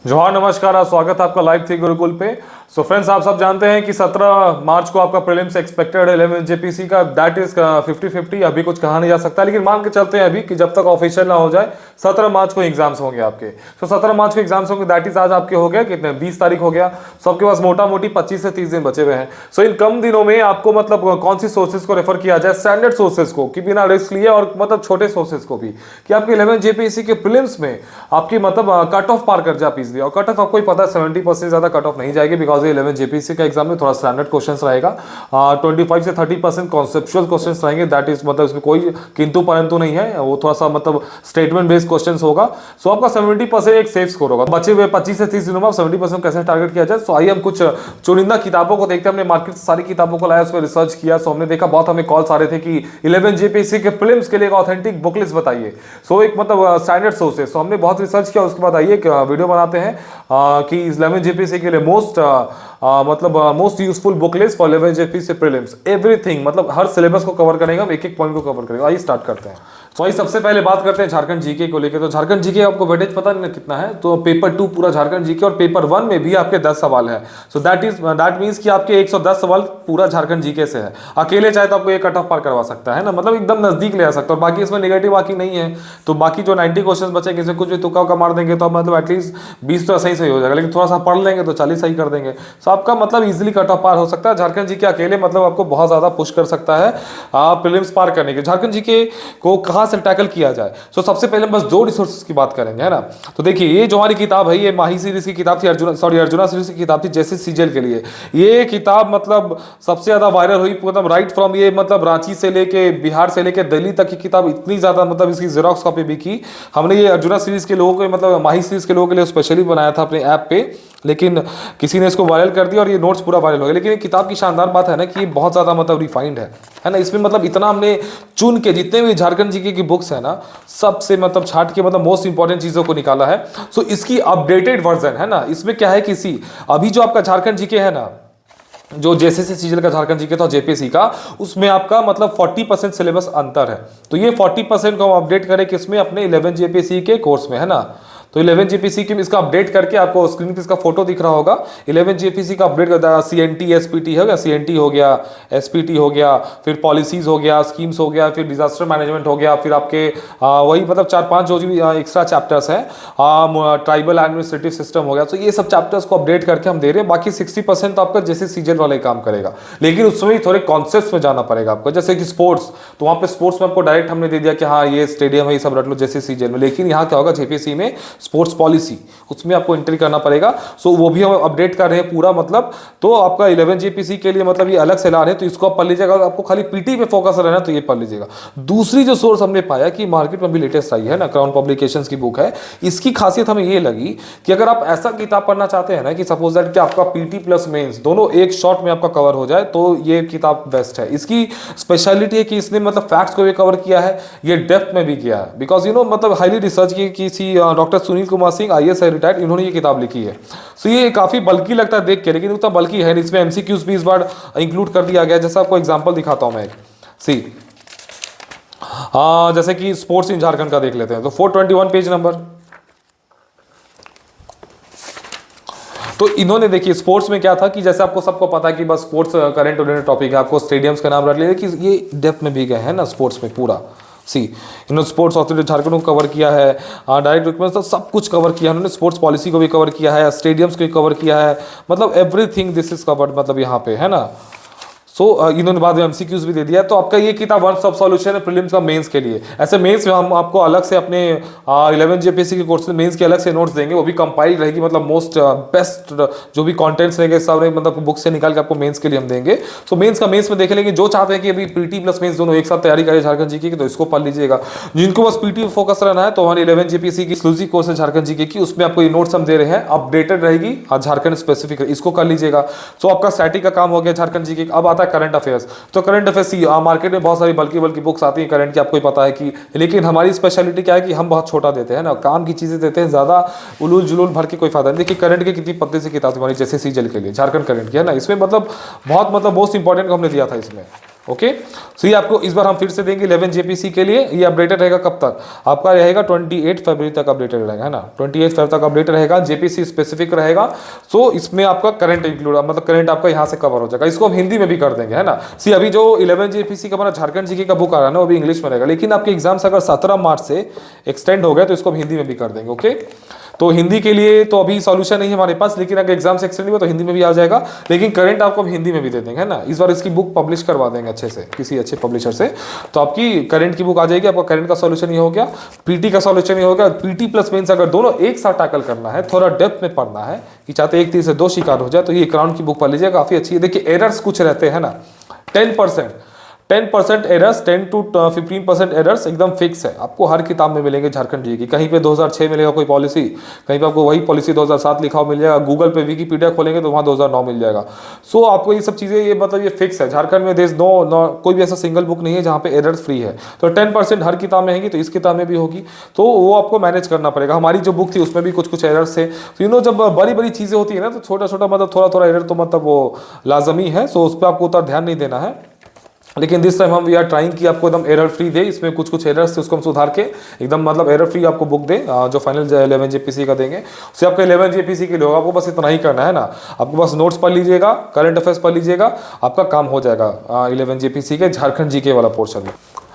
जोहार, नमस्कार और स्वागत है आपका लाइव थी गुरुकुल पे। सो फ्रेंड्स, आप सब जानते हैं कि 17 मार्च को आपका प्रीलिम्स एक्सपेक्टेड है 11 जेपीसी का। दैट इज 50-50, अभी कुछ कहा नहीं जा सकता, लेकिन मान के चलते हैं अभी कि जब तक ऑफिशियल ना हो जाए 17 मार्च को एग्जाम्स होंगे आपके। सो 17 मार्च को एग्जाम्स होंगे, दैट इज आज आपके हो गया कितने 20 तारीख हो गया। सो आपके पास मोटा मोटी 25 से 30 दिन बचे हुए हैं। सो इन कम दिनों में आपको मतलब कौन सी सोर्सेज को रेफर किया जाए, स्टैंडर्ड सोर्सेज को कि बिना रिस्क लिए, और मतलब छोटे सोर्सेज को भी, कि आपके 11 जेपीसी के प्रीलिम्स में आपकी मतलब कट ऑफ पार कर जाए इजीली। और कट ऑफ आपको ही पता है 70% ज्यादा कट ऑफ नहीं जाएगी, बिकॉज ये 11 जेपीसी का एग्जाम में थोड़ा स्टैंडर्ड क्वेश्चंस रहेगा। 25 से 30% कॉन्सेप्चुअल क्वेश्चंस रहेंगे। दैट इज मतलब इसमें कोई किंतु परंतु नहीं है, वो थोड़ा सा मतलब स्टेटमेंट बेस्ड क्वेश्चंस होगा। सो आपका 70% एक सेफ स्कोर होगा। बचे हुए 25 से 30 दिनों में 70% कैसे टारगेट किया जाए। सो आइए हम कुछ चुनिंदा किताबों को देखते हैं। हमने मार्केट से सारी किताबों को लाया, उस पर रिसर्च किया। सो हमने देखा, बहुत हमें कॉल्स आ रहे थे कि 11 जेपीसी के प्रीलिम्स के लिए एक ऑथेंटिक बुक लिस्ट बताइए। सो एक मतलब स्टैंडर्ड सोर्स है। सो हमने बहुत रिसर्च किया, उसके बाद आइए एक वीडियो बनाते हैं कि 11 जेपीसी के लिए most useful book list for 11 JPC prelims. Everything मतलब हर सिलेबस को कवर करेगा, एक एक पॉइंट को कवर करेगा। आइए स्टार्ट करते हैं। तो आइए सबसे पहले बात करते हैं झारखंड जीके को लेकर। तो झारखंड जीके आपको वेटेज पता नहीं कितना है, तो पेपर 2 पूरा झारखंड जीके, और पेपर 1 में भी आपके 10 सवाल है। सो दैट मींस कि आपके 110 सवाल पूरा झारखंड जीके से है। अकेले चाहे तो आपको एक कट ऑफ पार करवा सकता है ना, मतलब एकदम नजदीक ले आ सकता है। और बाकी इसमें नेगेटिव बाकी नहीं है, तो बाकी जो 90 क्वेश्चन बचेंगे इसमें कुछ भी तुक्का का मार देंगे तो मतलब एटलीस्ट 20 तो सही हो जाएगा, लेकिन थोड़ा सा पढ़ लेंगे तो 40 सही कर देंगे। सो आपका मतलब इजीली कट ऑफ पार हो सकता है। झारखंड जीके अकेले मतलब आपको बहुत ज्यादा पुश कर सकता है प्रीलिम्स पार करने के। झारखंड जीके को कहां से टैकल किया जाए। सो सबसे पहले बस 2 रिसोर्सेज की बात करेंगे, है ना। तो देखिए, ये जो हमारी किताब है, ये माही सीरीज की किताब थी, अर्जुना सीरीज की किताब थी, जैसे सीजल के लिए। ये किताब मतलब सबसे ज्यादा वायरल हुई, मतलब राइट फ्रॉम ये मतलब रांची से लेके बिहार से लेके दिल्ली तक की किताब इतनी ज्यादा, मतलब इसकी जेरोक्स कॉपी भी की हमने। ये अर्जुना सीरीज के लोगों के मतलब माही सीरीज के लोगों के लिए स्पेशली बनाया था अपने ऐप पे, लेकिन किसी ने इसको वायरल कर दिया और ये नोट्स पूरा वायरल हो गया। लेकिन ये किताब की शानदार बात है ना कि ये बहुत ज्यादा मतलब रिफाइंड है ना। इसमें मतलब इतना हमने चुन के जितने भी झारखंड जीके की बुक्स है ना, सबसे मतलब छाट के मतलब मोस्ट इंपॉर्टेंट चीजों को निकाला है। सो इसकी अपडेटेड वर्जन है ना। इसमें क्या है, किसी अभी जो आपका झारखंड जीके है ना, जो जैसे सीजल का झारखंड जीके था जेपीसी का, उसमें आपका मतलब 40% सिलेबस अंतर है। तो ये 40% को हम अपडेट करें किसमें, अपने 11 जेपीसी के कोर्स में, है ना। तो 11 जेपीसी की इसका अपडेट करके आपको स्क्रीन पे इसका फोटो दिख रहा होगा। 11 जेपीसी का अपडेट करता है। सीएनटी एसपीटी हो गया, सीएनटी हो गया, एसपीटी हो गया, फिर पॉलिसीज हो गया, स्कीम्स हो गया, फिर डिजास्टर मैनेजमेंट हो गया, फिर आपके वही मतलब 4-5 जो भी एक्स्ट्रा चैप्टर्स हैं, ट्राइबल एडमिनिस्ट्रेटिव सिस्टम हो गया। तो ये सब चैप्टर्स को अपडेट करके हम दे रहे हैं। बाकी 60% तो आपका जैसे सीजल वाला ही काम करेगा, लेकिन उसमें थोड़े कॉन्सेप्ट्स में जाना पड़ेगा आपको। जैसे कि स्पोर्ट्स, तो वहाँ पे स्पोर्ट्स में आपको डायरेक्ट हमने दे दिया कि हाँ ये स्टेडियम है, ये सब रट लो जैसे सीजल में। लेकिन यहाँ क्या होगा, जेपीसी में स्पोर्ट्स पॉलिसी, उसमें आपको एंट्री करना पड़ेगा। सो वो भी हम अपडेट कर रहे हैं पूरा मतलब। तो आपका 11 जेपीसी के लिए मतलब ये अलग से ला रहे हैं, तो इसको आप पढ़ लीजिएगा। आपको खाली पीटी पे फोकस रहना तो ये पढ़ लीजिएगा। दूसरी जो सोर्स हमने पाया कि मार्केट में भी लेटेस्ट आई है ना, क्राउन पब्लिकेशंस की बुक है। इसकी खासियत हमें ये लगी कि अगर आप ऐसा किताब पढ़ना चाहते हैं ना कि सपोज दैट कि आपका पीटी प्लस मेंस दोनों एक शॉट में आपका कवर हो जाए, तो ये किताब बेस्ट है। इसकी स्पेशलिटी है कि इसने मतलब फैक्ट्स को भी कवर किया है, ये डेप्थ में भी किया है। बिकॉज मतलब हाईली रिसर्च की किसी डॉक्टर सुनील कुमार सिंह IAS है रिटायर्ड, इन्होंने ये किताब लिखी है। सो ये काफी बल्कि लगता है देख के, लेकिन उतना बल्कि है नहीं। इसमें एमसीक्यूज भी इस बार इंक्लूड कर दिया गया। जैसा आपको एग्जांपल दिखाता हूं मैं एक, सी जैसे कि स्पोर्ट्स इन झारखंड का देख लेते हैं। तो 421 पेज नंबर। तो इन्होंने देखिए स्पोर्ट्स में क्या था कि जैसे आपको सबको पता है कि बस स्पोर्ट्स करंट ओरिएंटेड टॉपिक है, आपको स्टेडियम्स का नाम रख लिया कि ये डेप्थ में भी गए हैं ना स्पोर्ट्स में पूरा। सी इन्होंने स्पोर्ट्स अथॉरिटी झारखंड को कवर किया है, डायरेक्ट रिक्वेस्ट तो सब कुछ कवर किया उन्होंने। स्पोर्ट्स पॉलिसी को भी कवर किया है, स्टेडियम्स को भी कवर किया है, मतलब एवरीथिंग दिस इज कवर्ड मतलब यहाँ पे, है ना। सो इन्होंने बाद में एमसीक्यूज भी दे दिया। तो आपका ये किताब वन स्टॉप सॉल्यूशन है प्रीलिम्स का मेंस के लिए। ऐसे मेंस में हम आपको अलग से अपने 11 जेपीसी के कोर्स में मेंस के अलग से नोट्स देंगे, वो भी कंपाइल्ड रहेगी, मतलब मोस्ट बेस्ट जो भी कंटेंट्स रहेंगे सब मतलब बुक से निकाल के आपको मेंस के लिए हम देंगे। सो मेंस का मेंस में देख लेंगे। जो चाहते हैं कि अभी पीटी प्लस मेंस दोनों एक साथ तैयारी करें झारखंड जीके की, तो इसको पढ़ लीजिएगा। जिनको बस पीटी पे फोकस रहना है तो हमारी 11 जेपीसी की एक्सक्लूसिव कोर्स है झारखंड जीके की, उसमें आपको ये नोट्स हम दे रहे हैं, अपडेटेड रहेगी झारखंड स्पेसिफिक, इसको कर लीजिएगा। सो आपका स्टैटिक का काम हो गया झारखंड जीके। अब आता है करंट अफेयर्स। तो करंट अफेयर्स मार्केट में बहुत सारी बल्कि बुक्स आती हैं करंट की, आपको ही पता है कि, लेकिन हमारी स्पेशलिटी क्या है कि हम बहुत छोटा देते हैं ना, काम की चीजें देते हैं, ज्यादा उलूल जुलूल भर के कोई फायदा नहीं। देखिए करंट की कितनी पतली सी किताब हमारी जैसे सीजल के लिए झारखंड करंट की है ना, इसमें मतलब बहुत मतलब मोस्ट इंपॉर्टेंट को हमने दिया था इसमें। ओके। सो ये आपको इस बार हम फिर से देंगे 11 जेपीसी के लिए। ये अपडेटेड रहेगा कब तक? आपका रहेगा 28 फरवरी तक अपडेटेड रहेगा, है ना, 28 फरवरी तक अपडेटेड रहेगा, जेपीसी स्पेसिफिक रहेगा। सो इसमें आपका करंट इंक्लूड, मतलब करंट आपका यहाँ से कवर हो जाएगा। इसको हम हिंदी में भी कर देंगे, है ना। सी अभी जो 11 जेपीसी का हमारा झारखंड जीके का बुक आ रहा है ना, वो भी इंग्लिश में रहेगा, लेकिन आपके एग्जाम्स अगर 17 मार्च से एक्सटेंड हो गए तो इसको हम हिंदी में भी कर देंगे। ओके, तो हिंदी के लिए तो अभी सॉल्यूशन नहीं है हमारे पास, लेकिन अगर एग्जाम से एक्सटेंड हुआ तो हिंदी में भी आ जाएगा, लेकिन करंट आपको हम हिंदी में भी दे देंगे, है ना। इस बार इसकी बुक पब्लिश करवा देंगे अच्छे से किसी अच्छे पब्लिशर से, तो आपकी करंट की बुक आ जाएगी। आपका करंट का सॉल्यूशन ये हो गया, पीटी का सॉल्यूशन ये हो गया। पीटी प्लस मेंस अगर दोनों एक साथ टैकल करना है, थोड़ा डेप्थ में पढ़ना है कि चाहते एक तीर से दो शिकार हो जाए, तो ये क्राउन की बुक पढ़ लीजिए, काफी अच्छी है। देखिए एरर्स कुछ रहते हैं ना, 10% एरर्स, 10 to 15% एरर्स एकदम फिक्स है, आपको हर किताब में मिलेंगे झारखंड जी की। कहीं पे 2006 मिलेगा कोई पॉलिसी, कहीं पे आपको वही पॉलिसी 2007 लिखा हुआ मिल जाएगा, गूगल पे विकीपीडिया खोलेंगे तो वहाँ 2009 मिल जाएगा। सो आपको ये सब चीज़ें, ये मतलब ये फिक्स है झारखंड में। देश नो कोई भी ऐसा सिंगल बुक नहीं है जहाँ पे एरर्स फ्री है। तो 10% हर किताब में होगी, तो इस किताब में भी होगी, तो वो आपको मैनेज करना पड़ेगा। हमारी जो बुक थी उसमें भी कुछ एरर्स थे, तो जब बड़ी बड़ी चीज़ें होती है ना, तो छोटा छोटा मतलब थोड़ा एरर तो मतलब वो लाजमी है। सो उस पर आपको उतना ध्यान नहीं देना है, लेकिन दिस टाइम हम वी आर ट्राइंग कि आपको एकदम एरर फ्री दे। इसमें कुछ एरर्स थे उसको हम सुधार के एकदम मतलब एरर फ्री आपको बुक दे, जो फाइनल 11 जेपीसी का देंगे उससे आपका 11 जेपीसी के लिए होगा। आपको बस इतना ही करना है ना, आपको बस नोट्स पढ़ लीजिएगा, करंट अफेयर्स पढ़ लीजिएगा, आपका काम हो जाएगा 11 जेपीसी के झारखंड जीके वाला पोर्शन में।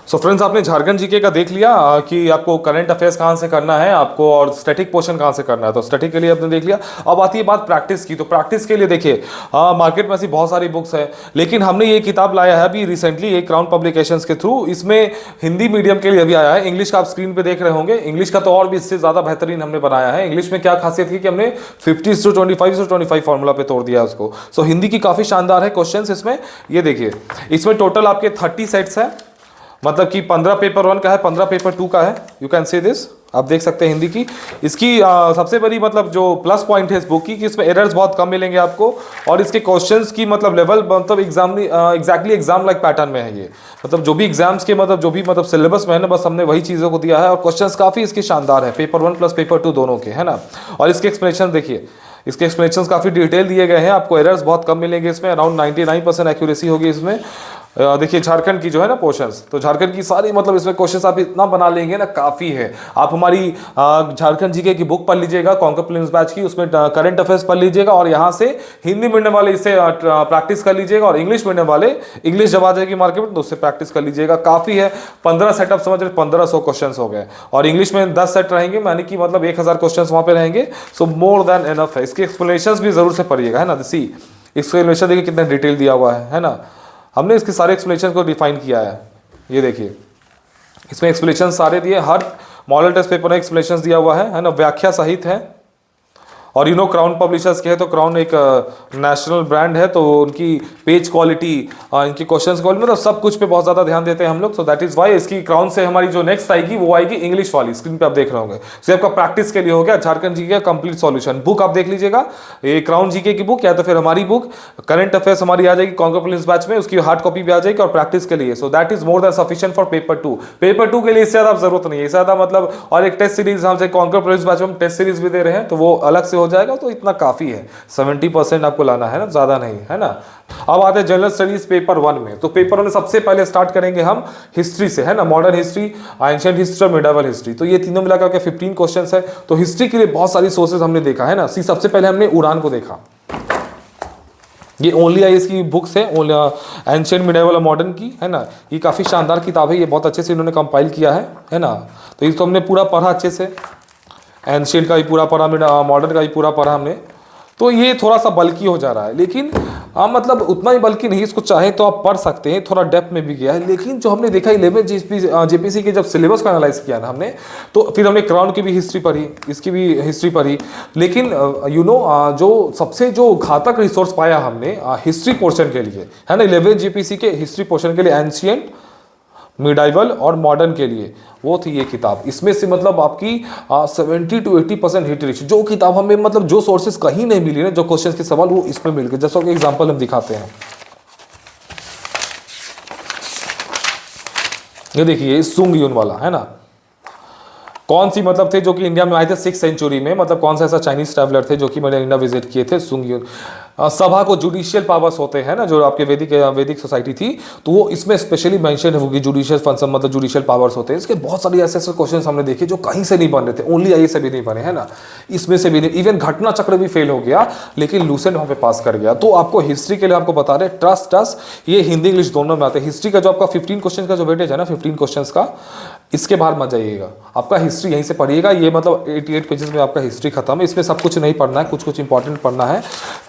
सो फ्रेंड्स, आपने झारखंड जीके का देख लिया कि आपको करंट अफेयर्स कहाँ से करना है आपको, और स्टैटिक पोर्शन कहाँ से करना है। तो स्टैटिक के लिए आपने देख लिया। अब आती है बात प्रैक्टिस की। तो प्रैक्टिस के लिए देखिए मार्केट में ऐसी बहुत सारी बुक्स है, लेकिन हमने ये किताब लाया है अभी रिसेंटली एक क्राउन पब्लिकेशंस के थ्रू। इसमें हिंदी मीडियम के लिए अभी आया है, इंग्लिश का आप स्क्रीन पे देख रहे होंगे। इंग्लिश का तो और भी इससे ज़्यादा बेहतरीन हमने बनाया है। इंग्लिश में क्या खासियत की कि हमने 50:25 फॉर्मूला पे तोड़ दिया उसको। सो हिंदी की काफ़ी शानदार है क्वेश्चन इसमें। ये देखिए, इसमें टोटल आपके 30 सेट्स है, मतलब कि 15 पेपर 1 का है, 15 पेपर 2 का है। यू कैन सी दिस, आप देख सकते हैं हिंदी की। इसकी सबसे बड़ी मतलब जो प्लस पॉइंट है इस बुक की कि इसमें एरर्स बहुत कम मिलेंगे आपको, और इसके क्वेश्चंस की मतलब लेवल मतलब एग्जैक्टली एग्जाम लाइक पैटर्न में है ये। मतलब जो भी एग्जाम्स के मतलब जो भी मतलब सिलेबस में है ना, बस हमने वही चीज़ों को दिया है, और क्वेश्चंस काफ़ी इसके शानदार है, पेपर 1 प्लस पेपर 2 दोनों के, है ना। और इसके एक्सप्लेनेशन देखिए, इसके एक्सप्लेनेशन काफ़ी डिटेल दिए गए हैं, आपको एरर्स बहुत कम मिलेंगे इसमें, अराउंड 99% एक्यूरेसी होगी इसमें। देखिए झारखंड की जो है ना पोर्शंस, तो झारखंड की सारी मतलब इसमें क्वेश्चंस आप इतना बना लेंगे ना, काफ़ी है। आप हमारी झारखंड जीके की बुक पढ़ लीजिएगा कॉन्कर प्रीलिम्स बैच की, उसमें करंट अफेयर्स पढ़ लीजिएगा, और यहाँ से हिंदी मीडियम वाले इससे प्रैक्टिस कर लीजिएगा, और इंग्लिश मीडियम वाले इंग्लिश जब आ जाएगी मार्केट में तो उससे प्रैक्टिस कर लीजिएगा। काफ़ी है, 15 सेटअप समझ रहे, 1500 क्वेश्चन हो गए, और इंग्लिश में 10 सेट रहेंगे, यानी कि मतलब 1000 क्वेश्चन वहाँ पे रहेंगे। सो मोर देन एनफ है। इसके एक्सप्लेनेशन भी जरूर से पढ़िएगा, है ना। सी एक्सप्लेनेशन देखिए कितना डिटेल दिया हुआ है ना। हमने इसके सारे एक्सप्लेनेशन को डिफाइन किया है। ये देखिए, इसमें एक्सप्लेनेशन सारे दिए, हर मॉडल टेस्ट पेपर में एक्सप्लेनेशन दिया हुआ है ना, व्याख्या सहित है। और क्राउन पब्लिशर्स के है, तो क्राउन एक नेशनल ब्रांड है, तो उनकी पेज क्वालिटी, इनकी क्वेश्चंस क्वालिटी, मतलब सब कुछ पे बहुत ज़्यादा ध्यान देते हैं हम लोग। सो दैट इज़ वाई इसकी क्राउन से हमारी जो नेक्स्ट आएगी वो आएगी इंग्लिश वाली, स्क्रीन पे आप देख रहे होंगे। सो आपका प्रैक्टिस के लिए हो गया झारखंड जीके का कंप्लीट सॉल्यूशन। बुक आप देख लीजिएगा, ये क्राउन जीके की बुक, या तो फिर हमारी बुक करंट अफेयर्स हमारी आ जाएगी कॉन्कर प्रीलिम्स बैच में, उसकी हार्ड कॉपी भी आ जाएगी, और प्रैक्टिस के लिए। So that is more than sufficient for paper 2। Paper 2 के लिए इससे ज़्यादा जरूरत नहीं है, इससे ज़्यादा मतलब, और एक टेस्ट सीरीज हम कॉन्कर प्रीलिम्स बैच में हम टेस्ट सीरीज भी दे रहे हैं, तो वो अलग से हो जाएगा, तो इतना काफ़ी है। 70% आपको लाना है ना, ज़्यादा नहीं, है ना। अब आते हैं जनरल स्टडीज पेपर 1 में। तो पेपर 1 में सबसे पहले स्टार्ट करेंगे हम हिस्ट्री से, है ना। मॉडर्न हिस्ट्री, एंशिएंट हिस्ट्री और मिडाइवल हिस्ट्री, तो ये तीनों मिलाकर के 15 क्वेश्चंस है। तो हिस्ट्री के लिए बहुत सारी सोर्सेज हमने देखा, है ना। सबसे पहले हमने उड़ान को देखा, ये ओनली आई इसकी बुक्स है, एंशिएंट मिडाइवल और मॉडर्न की, है ना। ये काफ़ी शानदार किताब है, ये बहुत अच्छे से इन्होंने कंपाइल किया है ना। तो इसको हमने पूरा पढ़ा अच्छे से, एंशिएंट का भी पूरा पढ़ा, मॉडर्न का भी पूरा पढ़ा हमने। तो ये थोड़ा सा बल्कि हो जा रहा है, लेकिन मतलब उतना ही बल्कि नहीं, इसको चाहे तो आप पढ़ सकते हैं, थोड़ा डेप्थ में भी गया है। लेकिन जो हमने देखा 11 जेपीसी के जब सिलेबस को एनालाइज किया ना हमने, तो फिर हमने क्राउन की भी हिस्ट्री पढ़ी, इसकी भी हिस्ट्री पढ़ी, लेकिन जो सबसे जो घातक रिसोर्स पाया हमने हिस्ट्री पोर्शन के लिए, है ना, 11 जेपीसी के हिस्ट्री पोर्शन के लिए, एंशिएंट, मिडाइवल और मॉडर्न के लिए, वो थी ये किताब। इसमें से मतलब आपकी 70 to 80% हिट रेशियो, जो किताब हमें मतलब जो सोर्सेज कहीं नहीं मिली ना, जो क्वेश्चन के सवाल वो इसमें मिल गए। जैसा कि एग्जांपल हम दिखाते हैं, ये देखिए सुंग यून वाला, है ना। कौन सी मतलब थे जो कि इंडिया में आए थे 6th सेंचुरी में, मतलब कौन सा ऐसा चाइनीज ट्रैवलर थे जो कि मैंने इंडिया विजिट किए थे। सुंग सभा को जुडिशियल पावर्स होते हैं ना, जो आपके वैदिक सोसाइटी थी, तो वो इसमें स्पेशली मेंशन होगी जुडिशियल फंक्शन, मतलब जुडिशियल पावर्स होते हैं। इसके बहुत सारे ऐसे ऐसे क्वेश्चन हमने देखे जो कहीं से नहीं बन रहे थे, ओनली आई से भी नहीं बने, है ना, इसमें से भी नहीं, इवन घटना चक्र भी फेल हो गया, लेकिन लूसेंट वहां पे पास कर गया। तो आपको हिस्ट्री के लिए आपको बता रहे ट्रस्ट ये हिंदी इंग्लिश दोनों में आते हैं। हिस्ट्री का जो आपका 15 क्वेश्चन का जो वेटेज है ना, 15 क्वेश्चन का, इसके बाहर मत जाइएगा, आपका हिस्ट्री यहीं से पढ़िएगा। ये मतलब 88 पेजेस में आपका हिस्ट्री खत्म है, इसमें सब कुछ नहीं पढ़ना है, कुछ कुछ इंपॉर्टेंट पढ़ना है।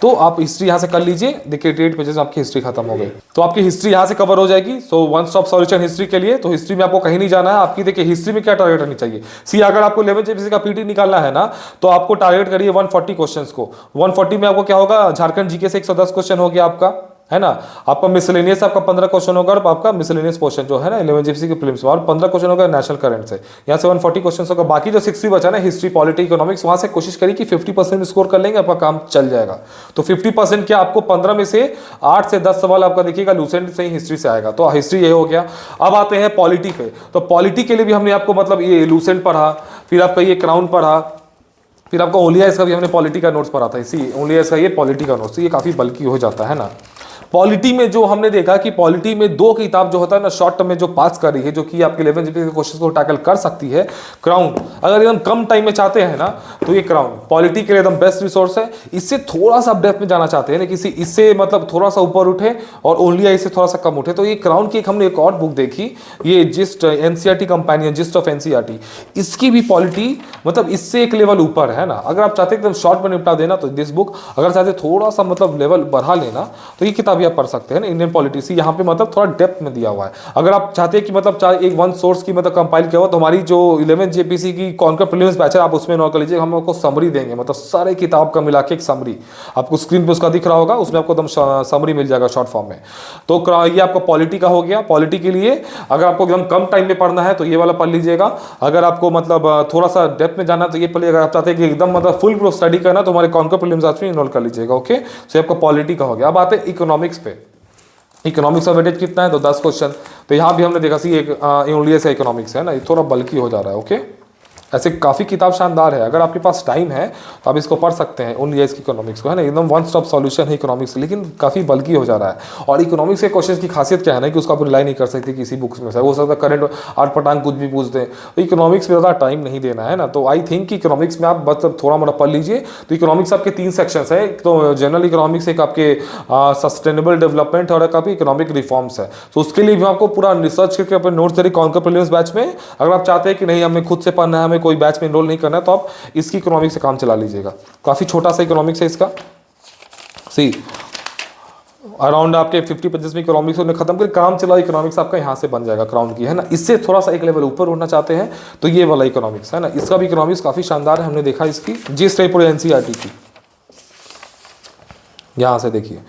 तो आप हिस्ट्री यहाँ से कर लीजिए, देखिए 88 पेजेस में आपकी हिस्ट्री खत्म हो गई, तो आपकी हिस्ट्री यहाँ से कवर हो जाएगी। So one stop solution history के लिए। तो हिस्ट्री में आपको कहीं नहीं जाना है, आपकी देखिए हिस्ट्री में क्या टारगेट रहनी चाहिए। सी अगर आपको 11th जेपीसी का पीटी निकालना है ना, तो आपको टारगेट करिए 140 क्वेश्चन को। 140 में आपको क्या होगा, झारखंड जीके से 110 क्वेश्चन हो गया आपका, है ना। आपका मिसलेनियस आपका 15 क्वेश्चन होगा, और आपका मिसलेनियस पोर्शन जो है ना 11 जीपीसी के प्रीलिम्स में, और 15 क्वेश्चन होगा नेशनल करंट से, यहाँ से 140 क्वेश्चन होगा। बाकी जो 60 बचा ना, हिस्ट्री पॉलिटी इकोनॉमिक्स, वहां से कोशिश करिए कि 50% स्कोर कर लेंगे, आपका काम चल जाएगा। तो 50% क्या, आपको 15 में से 8 से 10 सवाल आपका देखिएगा लूसेंट से ही हिस्ट्री से आएगा। तो हिस्ट्री ये हो गया। अब आते हैं पॉलिटी पे। तो पॉलिटी के लिए भी हमने आपको मतलब ये लूसेंट पढ़ा, फिर आपका ये क्राउन पढ़ा, फिर आपका ओलिया का भी हमने पॉलिटी का नोट्स पढ़ा था। इसी ओलिया का ये पॉलिटी का नोट्स, ये काफी बल्कि हो जाता है ना। पॉलिटी में जो हमने देखा कि पॉलिटी में 2 किताब जो होता है ना शॉर्ट टर्म में जो पास कर रही है, जो कि आपके 11 जीपीसी के क्वेश्चन को टैकल कर सकती है, क्राउन। अगर एकदम कम टाइम में चाहते हैं ना, तो ये क्राउन पॉलिटी के लिए एकदम बेस्ट रिसोर्स है। इससे थोड़ा सा डेप्थ में जाना चाहते हैं ना, किसी इससे मतलब थोड़ा सा ऊपर उठे और ओनली आई से थोड़ा सा कम उठे, तो ये क्राउन की हमने एक और बुक देखी, ये gist NCERT companion, gist of NCERT, इसकी भी पॉलिटी मतलब इससे एक लेवल ऊपर है ना। अगर आप चाहते हैं एकदम शॉर्ट में निपटा देना, तो दिस बुक, अगर चाहते थोड़ा सा मतलब लेवल बढ़ा लेना, तो ये किताब आप पढ़ सकते हैं ना। इंडियन पॉलिटिक्स यहाँ पे मतलब थोड़ा डेप्थ में दिया हुआ है। अगर आप चाहते हैं कि मतलब चाहे एक वन सोर्स की मतलब कंपाइल किया हुआ, तो हमारी जो 11 जेपीसी की कॉन्कर प्रीलिम्स बैच है, आप उसमें नोट कर लीजिए, हम आपको समरी देंगे, मतलब सारे किताब का मिला के एक समरी आपको स्क्रीन पे उसका दिख रहा होगा, उसमें आपको एकदम समरी मिल जाएगा शॉर्ट फॉर्म में। तो ये आपका पॉलिटी का हो गया। पॉलिटी के लिए अगर आपको एकदम कम टाइम में पढ़ना है तो ये वाला पढ़ लीजिएगा। अगर आपको मतलब थोड़ा सा डेप्थ में जाना है तो ये पढ़िए। अगर आप चाहते हैं कि एकदम मतलब फुल प्रूफ स्टडी करना, तो हमारे कॉन्कर प्रीलिम्स बैच में इनरोल कर लीजिएगा। ओके, सो आपका पॉलिटी का हो गया। अब आते हैं इकोनॉमिक्स पे। इकोनॉमिक्स का वेटेज कितना है, तो 10 क्वेश्चन। तो यहाँ भी हमने देखा सी एक ओनली का इकोनॉमिक्स है ना, ये थोड़ा बल्कि हो जा रहा है। ओके, ऐसे काफ़ी किताब शानदार है, अगर आपके पास टाइम है तो आप इसको पढ़ सकते हैं, ओनली इसकी इकोनॉमिक्स को, है ना। एकदम वन स्टॉप सॉल्यूशन है इकोनॉमिक्स, लेकिन काफ़ी बल्कि हो जा रहा है। और इकोनॉमिक्स के क्वेश्चन की खासियत क्या है ना, कि उसको आप रिलाई नहीं कर सकते किसी बुक्स में से, हो सकता है करंट आठ पटांग कुछ भी पूछ दें। तो इकोनॉमिक्स में ज़्यादा टाइम नहीं देना है ना। तो आई थिंक कि इकोनॉमिक्स में आप बस थोड़ा मोड़ा पढ़ लीजिए। तो इकोनॉमिक्स आपके 3 सेक्शंस है, एक तो जनरल इकोनॉमिक्स, एक आपके सस्टेनेबल डेवलपमेंट, और एक आपकी इकोनॉमिक रिफॉर्म्स है। तो उसके लिए भी आपको पूरा रिसर्च करके अपने नोट्स दे कॉन्कर प्रीलिम्स बैच में। अगर आप चाहते हैं कि नहीं हमें खुद से पढ़ना है, हमें कोई बैच में इनरोल नहीं करना है, तो आप इसकी इकोनॉमिक्स से काम चला लीजिएगा। काफी छोटा सा इकोनॉमिक्स है इसका, सी अराउंड आपके 50 पेजेस में इकोनॉमिक्स ने खत्म कर काम चला। इकोनॉमिक्स आपका यहाँ से बन जाएगा क्राउन की, है ना। इससे थोड़ा सा एक लेवल ऊपर उठना चाहते हैं तो ये वाला इकोनॉमिक्स है ना, इसका भी इकोनॉमिक्स काफी शानदार है। हमने देखा इसकी जिस टाइप एनसीईआरटी की, यहाँ से देखिए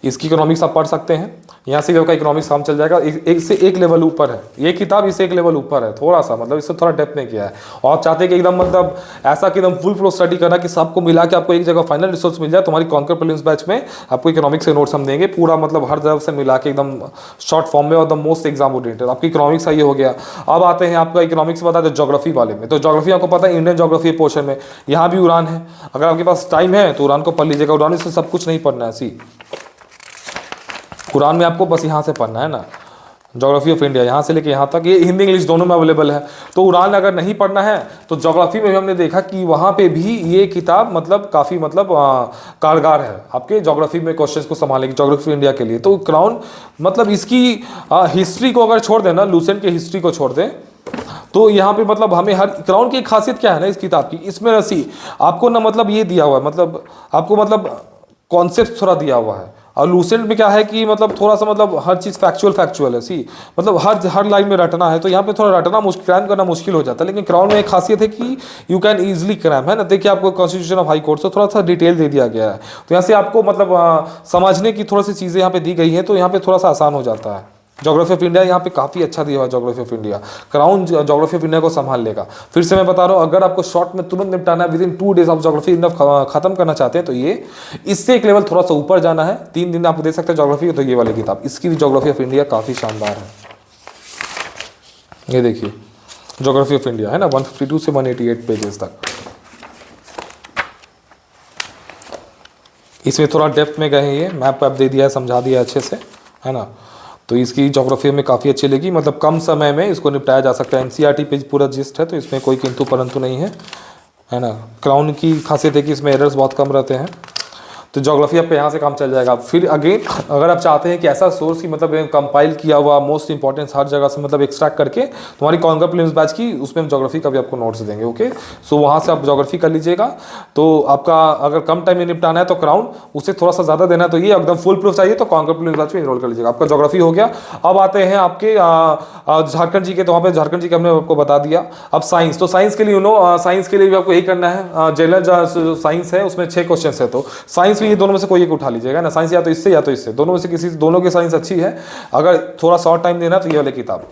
इसकी इकोनॉमिक्स आप पढ़ सकते हैं, यहाँ से आपका इकोनॉमिक्स काम चल जाएगा। एक से एक लेवल ऊपर है ये किताब, इससे एक लेवल ऊपर है थोड़ा सा, मतलब इससे थोड़ा डेप्थ में किया है। और आप चाहते हैं कि एकदम मतलब ऐसा कि एकदम फुल प्रो स्टडी करना, कि सबको मिला के आपको एक जगह फाइनल रिसोर्स मिल जाए, तुम्हारी कॉन्कर प्रीलिम्स बैच में आपको इकोनॉमिक्स के नोट्स हम देंगे पूरा, मतलब हर जगह से मिला के एकदम शॉर्ट फॉर्म में और द मोस्ट एग्जाम ओरिएंटेड। आपकी इकोनॉमिक्स ये हो गया। अब आते हैं आपका इकोनॉमिक्स बता दें ज्योग्राफी वाले में। तो ज्योग्राफी आपको पता है इंडियन ज्योग्राफी पोर्शन में यहाँ भी उड़ान है। अगर आपके पास टाइम है तो उड़ान को पढ़ लीजिएगा। उड़ान से सब कुछ नहीं पढ़ना है, सी कुरान में आपको बस यहाँ से पढ़ना है ना, ज्योग्राफी ऑफ इंडिया यहाँ से लेके यहाँ तक, ये हिंदी इंग्लिश दोनों में अवेलेबल है। तो उड़ान अगर नहीं पढ़ना है तो ज्योग्राफी में भी हमने देखा कि वहाँ पे भी ये किताब मतलब काफ़ी मतलब कारगर है आपके ज्योग्राफी में क्वेश्चंस को संभालने की, ज्योग्राफी इंडिया के लिए। तो क्राउन मतलब इसकी हिस्ट्री को अगर छोड़ दें ना, लूसेंट की हिस्ट्री को छोड़ दें, तो यहाँ पे मतलब हमें हर क्राउन की खासियत क्या है ना इस किताब की, इसमें रसी आपको ना मतलब ये दिया हुआ है, मतलब आपको मतलब कॉन्सेप्ट थोड़ा दिया हुआ है। और लूसेंट में क्या है कि मतलब थोड़ा सा मतलब हर चीज़ फैक्चुअल है, सी मतलब हर लाइन में रटना है, तो यहाँ पे थोड़ा रटना क्रैम करना मुश्किल हो जाता है। लेकिन क्राउन में एक खासियत है कि यू कैन ईजिली क्रैम, है ना। देखिए आपको कॉन्स्टिट्यूशन ऑफ हाई कोर्ट से थोड़ा सा डिटेल दे दिया गया है, तो यहाँ से आपको मतलब समझने की थोड़ी सी चीज़ें यहाँ पे दी गई है, तो यहाँ पे थोड़ा सा आसान हो जाता है। ज्योग्राफी ऑफ इंडिया यहाँ पे काफ़ी अच्छा दिया हुआ है। Geography of India crown geography of India को संभाल लेगा। फिर से मैं बता रहा हूँ, अगर आपको शॉर्ट में तुरंत निपटाना है, विद इन 2 डेज आप ज्योग्राफी इंडिया खत्म करना चाहते हैं, तो ये इससे एक लेवल थोड़ा सा ऊपर जाना है। 3 दिन आप दे सकते हैं ज्योग्राफी, तो ये वाली किताब इसकी भी ज्योग्राफी ऑफ इंडिया काफ़ी शानदार है। ये देखिए ज्योग्राफी ऑफ इंडिया, है ना, 152 से 188 पेजेस तक। इसमें थोड़ा डेप्थ में गए हैं, ये मैप वैप दे दिया है, समझा दिया है अच्छे से, है ना। तो इसकी ज्योग्राफी में काफ़ी अच्छी लगी, मतलब कम समय में इसको निपटाया जा सकता है। एनसीईआरटी पे पूरा जिस्ट है, तो इसमें कोई किंतु परंतु नहीं है ना। क्राउन की खासियत है कि इसमें एरर्स बहुत कम रहते हैं, तो ज्योग्राफी आपका यहाँ से काम चल जाएगा। फिर अगेन अगर आप चाहते हैं कि ऐसा सोर्स की मतलब कंपाइल किया हुआ मोस्ट इंपॉर्टेंस हर जगह से मतलब एक्सट्रैक्ट करके तुम्हारी कॉन्कर प्रीलिम्स बैच की, उसमें हम ज्योग्राफी का भी आपको नोट्स देंगे। ओके, सो वहाँ से आप ज्योग्राफी कर लीजिएगा। तो आपका अगर कम टाइम में निपटाना है तो क्राउन, उससे थोड़ा सा ज़्यादा देना है तो ये एकदम फुल प्रूफ चाहिए तो कॉन्कर प्रीलिम्स बैच में इनरोल कर लीजिएगा। आपका ज्योग्राफी हो गया। अब आते हैं आपके झारखंड जी के, तो वहाँ पे झारखंड जी के हमने आपको बता दिया। अब साइंस, तो साइंस के लिए साइंस के लिए भी आपको यही करना है। जनरल साइंस है, उसमें 6 क्वेश्चन है, तो साइंस में ये दोनों में से कोई एक उठा लीजिएगा ना। साइंस या तो इससे या तो इससे, दोनों में से किसी, दोनों की साइंस अच्छी है। अगर थोड़ा शॉर्ट टाइम देना तो ये वाली किताब,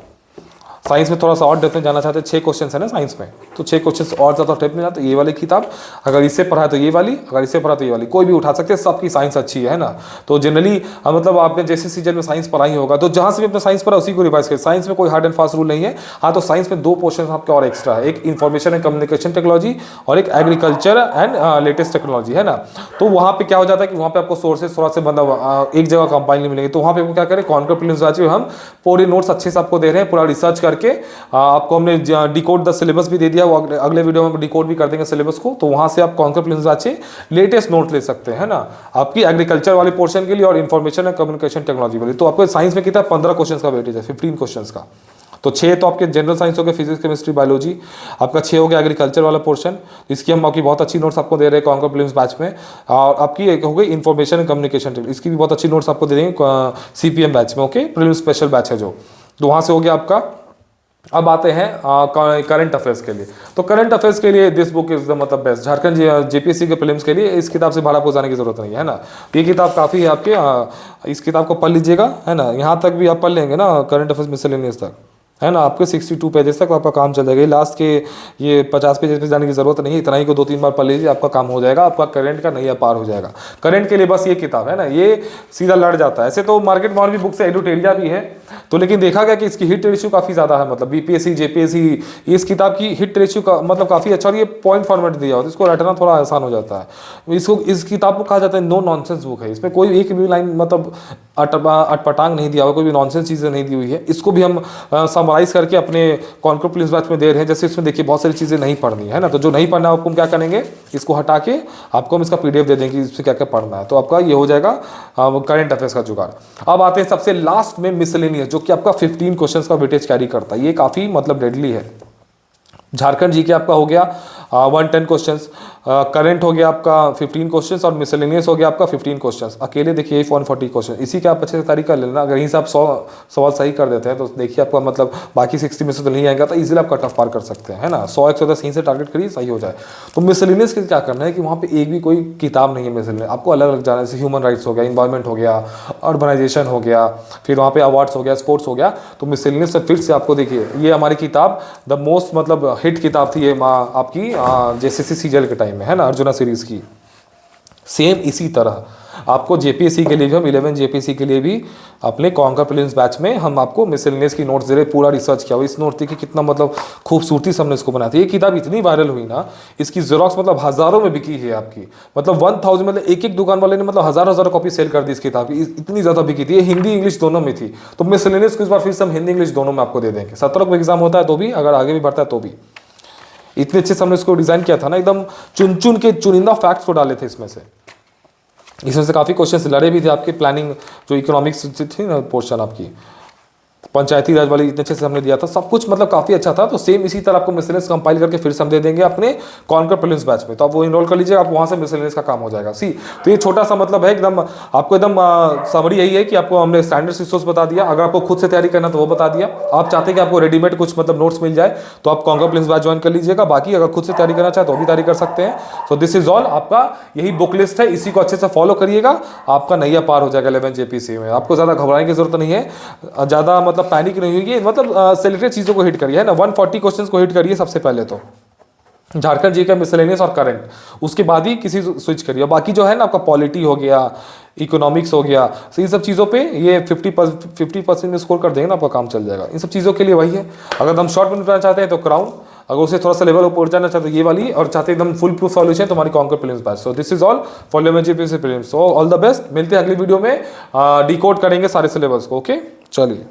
साइंस में थोड़ा सा और डेप्थ में जाना चाहते हैं, 6 क्वेश्चन है ना साइंस में, तो 6 क्वेश्चन और ज़्यादा डेप्थ में जाते, ये वाली किताब। अगर इससे पढ़ा है तो ये वाली, अगर इससे पढ़ा तो ये वाली, कोई भी उठा सकते हैं, सबकी साइंस अच्छी है ना। तो जनरली मतलब आपने जैसे सीजन में साइंस पढ़ा ही होगा, तो जहाँ से भी अपने साइंस पढ़ा उसी को रिवाइज करें। साइंस में कोई हार्ड एंड फास्ट रूल नहीं है। हाँ, तो साइंस में 2 पोर्शन आपके और एक्स्ट्रा है, एक इन्फॉर्मेशन एंड कम्युनिकेशन टेक्नोलॉजी और एक एग्रीकल्चर एंड लेटेस्ट टेक्नोलॉजी, है ना। तो वहाँ पे क्या हो जाता है कि वहाँ पे आपको सोर्सेज थोड़ा से मतलब एक जगह कंपाइल नहीं मिलेंगे, तो वहाँ पे आपको क्या करें, कॉन्कर प्रीलिम्स बैच में हम पूरे नोट्स अच्छे से आपको दे रहे हैं, पूरा रिसर्च करके आपको हमने डिकोड द सिलेबस भी दे दिया। वो अगले वीडियो में डिकोड भी कर देंगे सिलेबस को, तो वहां से आप conquer prelims batch latest note ले सकते हैं, है ना, आपकी एग्रीकल्चर वाले पोर्शन के लिए और इन्फॉर्मेशन एंड कम्युनिकेशन टेक्नोलॉजी वाली। तो आपको साइंस में कितना 15 क्वेश्चन का वेटेज है, 15 क्वेश्चन का। तो 6 तो आपके जनरल साइंस हो गया, फिजिक्स केमिस्ट्री बायोलॉजी, आपका 6 हो गया एग्रीकल्चर वाला पोर्शन। इसकी हम आपकी बहुत अच्छी नोट्स आपको दे रहे हैं कॉन्कर प्रीलिम्स बैच में। और आपकी एक हो गई इन्फॉर्मेशन एंड कम्युनिकेशन, इसकी भी बहुत अच्छी नोट्स आपको दे देंगे सीपीएम बैच में। ओके, प्रीलिम्स स्पेशल बैच है जो, तो वहाँ से हो गया आपका। अब आते हैं करंट अफेयर्स के लिए। तो करंट अफेयर्स के लिए दिस बुक इज द मतलब बेस्ट। झारखंड जेपीएससी के प्रीलिम्स के लिए इस किताब से बाहर आपको जाने की जरूरत नहीं है ना। ये किताब काफ़ी है आपके, इस किताब को पढ़ लीजिएगा, है ना। यहाँ तक भी आप पढ़ लेंगे ना, करंट अफेयर्स मिसलेनियस तक, है ना, आपके 62 पेजेस तक आपका काम चल जाएगा। लास्ट के ये 50 पेजेस पे जाने की जरूरत नहीं है, इतना ही को 2-3 बार पढ़ लीजिए, आपका काम हो जाएगा, आपका करंट का नैया पार हो जाएगा। करंट के लिए बस ये किताब है ना, ये सीधा लड़ जाता है। ऐसे तो मार्केट में और भी बुक्स है, एडुटेरिया भी है, तो लेकिन देखा गया कि इसकी हिट रेशियो काफ़ी ज़्यादा है, मतलब बीपीएससी जेपीएससी इस किताब की हिट रेशियो का मतलब काफ़ी अच्छा, और ये पॉइंट फॉर्मेट दिया होता है, इसको रटना थोड़ा आसान हो जाता है। इसको इस किताब को कहा जाता है नो नॉनसेंस बुक है। इसमें कोई एक भी लाइन मतलब अटपटांग नहीं दिया हुआ, कोई भी नॉनसेंस चीज़ें नहीं दी हुई है। इसको भी हम समराइज करके अपने कॉन्कर प्रीलिम्स बैच में दे रहे हैं। जैसे इसमें देखिए बहुत सारी चीज़ें नहीं पढ़नी है ना, तो जो नहीं पढ़ना है आपको हम क्या करेंगे, इसको हटा के आपको हम इसका पीडीएफ दे देंगे इसमें क्या क्या पढ़ना है, तो आपका ये हो जाएगा करंट अफेयर्स का जुगाड़। अब आते हैं सबसे लास्ट में मिसलेनियस, जो कि आपका 15 क्वेश्चन का वेटेज कैरी करता है। ये काफ़ी मतलब डेडली है। झारखंड जी के आपका हो गया 110 क्वेश्चंस, करंट हो गया आपका 15 क्वेश्चंस और मिसलेनियस हो गया आपका 15 क्वेश्चंस। अकेले देखिए 140 क्वेश्चन, इसी के आप अच्छे से तैयारी कर लेना। अगर यहीं से आप 100 सवाल सही कर देते हैं तो देखिए आपका मतलब बाकी 60 में से तो नहीं आएगा, तो इजीली आप कट ऑफ पार कर सकते हैं, है ना। 100-110 यहीं से टारगेट करिए, सही हो जाए। तो मिसलेनियस के क्या करना है कि वहाँ पर एक भी कोई किताब नहीं है मिसलेनियस, आपको अलग अलग जाना है। जैसे ह्यूमन राइट्स हो गया, इन्वायरमेंट हो गया, अर्बनाइजेशन हो गया, फिर वहाँ पर अवार्ड्स हो गया, स्पोर्ट्स हो गया। तो मिसलेनियस से फिर से आपको देखिए, ये हमारी किताब द मोस्ट मतलब हिट किताब थी ये आपकी जेसीसी सीजीएल के टाइम में, है ना, अर्जुना सीरीज की। सेम इसी तरह आपको जेपीएससी के लिए भी हम 11 जेपीएससी के लिए भी अपने कॉन्कर प्रीलिम्स बैच में हम आपको मिसलेनियस की नोट्स दे रहे, पूरा रिसर्च किया हुआ। इस नोट देखिए कितना मतलब खूबसूरती से हमने इसको बनाया था। ये किताब इतनी वायरल हुई ना, इसकी जेरोक्स मतलब हज़ारों में बिकी है आपकी, मतलब 1000 मतलब एक दुकान वाले ने मतलब हज़ार कॉपी सेल कर दी इस किताब की, इतनी ज़्यादा बिकी थी। ये हिंदी इंग्लिश दोनों में थी। तो मिसलेनियस को इस बार फिर से हम हिंदी इंग्लिश दोनों में आपको दे देंगे। 17 को एग्जाम होता है तो भी, अगर आगे भी बढ़ता है तो भी। इतने अच्छे से हमने इसको डिज़ाइन किया था ना, एकदम चुन चुन के चुनिंदा फैक्ट्स को डाले थे इसमें से काफ़ी क्वेश्चंस लड़े भी थे आपके। प्लानिंग जो इकोनॉमिक्स थी ना पोर्शन आपकी, पंचायती राज वाली, इतने अच्छे से हमने दिया था, सब कुछ मतलब काफ़ी अच्छा था। तो सेम इसी तरह आपको मिसलेनियस कंपाइल करके फिर से हम दे देंगे अपने कॉन्कर प्रीलिम्स बैच में, तो आप वो इनरोल कर लीजिए, आप वहाँ से मिसलेनियस का काम हो जाएगा। तो ये छोटा सा मतलब है एकदम, आपको एकदम समरी यही है कि आपको हमने स्टैंडर्ड रिसोर्स बता दिया। अगर आपको खुद से तैयारी करना तो वो बता दिया। आप चाहते हैं कि आपको रेडीमेड कुछ मतलब नोट्स मिल जाए तो आप कॉन्कर प्रीलिम्स बैच ज्वाइन कर लीजिएगा। बाकी अगर खुद से तैयारी करना चाहे तो भी तैयारी कर सकते हैं। सो दिस इज ऑल, आपका यही बुक लिस्ट है, इसी को अच्छे से फॉलो करिएगा, आपका नैया पार हो जाएगा 11 जेपीएससी में। आपको ज़्यादा घबराने की जरूरत नहीं है, ज़्यादा मतलब पैनिक नहीं होगी, मतलब सेलेक्टेड चीज़ों को हिट करिए, है ना। 140 क्वेश्चंस को हिट करिए सबसे पहले तो, झारखंड जी का मिसलेनियस और करंट, उसके बाद ही किसी स्विच करिए। बाकी जो है ना आपका पॉलिटी हो गया, इकोनॉमिक्स हो गया, तो इन सब चीज़ों पे ये 50% में स्कोर कर देंगे ना, आपका काम चल जाएगा। इन सब चीज़ों के लिए वही है। अगर हम शॉर्ट में निपटाना चाहते हैं तो क्राउन, अगर उसे थोड़ा सा लेवल ऊपर जाना चाहते हैं ये वाली, और चाहते हैं एकदम फुल प्रूफ सॉल्यूशन तो हमारी conquer prelims batch. So this is all for LMHGPC prelims. So all the best, मिलते हैं अगली वीडियो में, डिकोड करेंगे सारे सिलेबस को। ओके, चलिए।